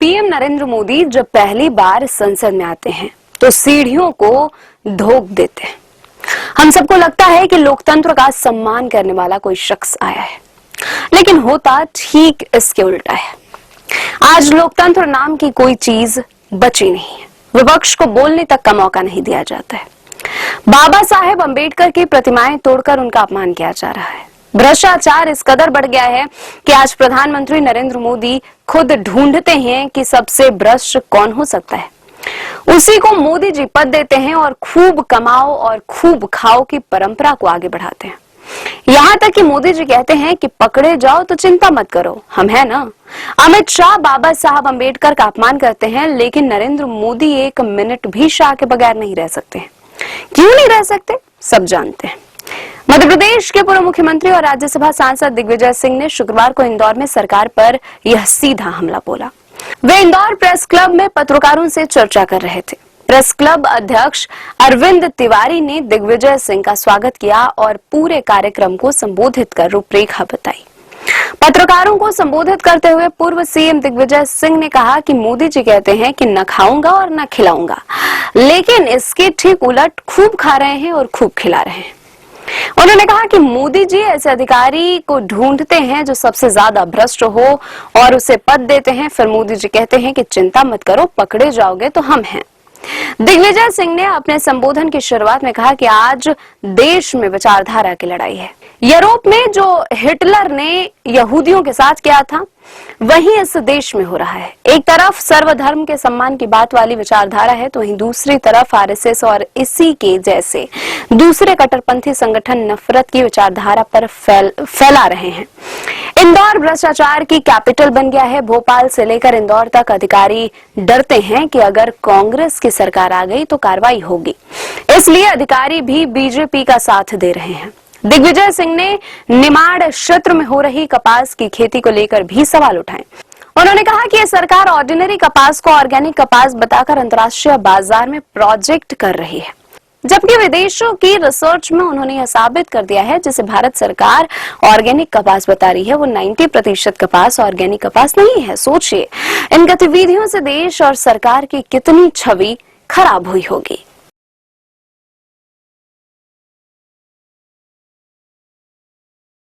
PM Narendra Modi जब पहली बार संसद में आते हैं तो सीढ़ियों को धोख देते हैं। हम सबको लगता है कि लोकतंत्र का सम्मान करने वाला कोई शख्स आया है, लेकिन होता ठीक इसके उल्टा है। आज लोकतंत्र नाम की कोई चीज बची नहीं है। विपक्ष को बोलने तक का मौका नहीं दिया जाता है। बाबा साहेब अंबेडकर की प्रतिमाएं तोड़कर उनका अपमान किया जा रहा है। भ्रष्टाचार इस कदर बढ़ गया है कि आज प्रधानमंत्री नरेंद्र मोदी खुद ढूंढते हैं कि सबसे भ्रष्ट कौन हो सकता है। उसी को मोदी जी पद देते हैं और खूब कमाओ और खूब खाओ की परंपरा को आगे बढ़ाते हैं। यहाँ तक कि मोदी जी कहते हैं कि पकड़े जाओ तो चिंता मत करो, हम है ना। अमित शाह बाबा साहब अंबेडकर का अपमान करते हैं, लेकिन नरेंद्र मोदी एक मिनट भी शाह के बगैर नहीं रह सकते। क्यों नहीं रह सकते, सब जानते हैं। मध्य प्रदेश के पूर्व मुख्यमंत्री और राज्यसभा सांसद दिग्विजय सिंह ने शुक्रवार को इंदौर में सरकार पर यह सीधा हमला बोला। वे इंदौर प्रेस क्लब में पत्रकारों से चर्चा कर रहे थे। प्रेस क्लब अध्यक्ष अरविंद तिवारी ने दिग्विजय सिंह का स्वागत किया और पूरे कार्यक्रम को संबोधित कर रूपरेखा बताई। पत्रकारों को संबोधित करते हुए पूर्व सीएम दिग्विजय सिंह ने कहा कि मोदी जी कहते हैं कि न खाऊंगा और न खिलाऊंगा, लेकिन इसके ठीक उलट खूब खा रहे हैं और खूब खिला रहे हैं। उन्होंने कहा कि मोदी जी ऐसे अधिकारी को ढूंढते हैं जो सबसे ज्यादा भ्रष्ट हो और उसे पद देते हैं। फिर मोदी जी कहते हैं कि चिंता मत करो, पकड़े जाओगे तो हम हैं। दिग्विजय सिंह ने अपने संबोधन की शुरुआत में कहा कि आज देश में विचारधारा की लड़ाई है। यूरोप में जो हिटलर ने यहूदियों के साथ किया था, वही इस देश में हो रहा है। एक तरफ सर्वधर्म के सम्मान की बात वाली विचारधारा है, तो वहीं दूसरी तरफ आरएसएस और इसी के जैसे दूसरे कट्टरपंथी संगठन नफरत की विचारधारा पर फैला रहे हैं। इंदौर भ्रष्टाचार की कैपिटल बन गया है। भोपाल से लेकर इंदौर तक अधिकारी डरते हैं कि अगर कांग्रेस की सरकार आ गई तो कार्रवाई होगी, इसलिए अधिकारी भी बीजेपी का साथ दे रहे हैं। दिग्विजय सिंह ने निमाड़ क्षेत्र में हो रही कपास की खेती को लेकर भी सवाल उठाए। उन्होंने कहा कि यह सरकार ऑर्डिनरी कपास को ऑर्गेनिक कपास बताकर अंतर्राष्ट्रीय बाजार में प्रोजेक्ट कर रही है, जबकि विदेशों की रिसर्च में उन्होंने यह साबित कर दिया है जिसे भारत सरकार ऑर्गेनिक कपास बता रही है, वो 90% कपास ऑर्गेनिक कपास नहीं है। सोचिए इन गतिविधियों से देश और सरकार की कितनी छवि खराब हुई होगी।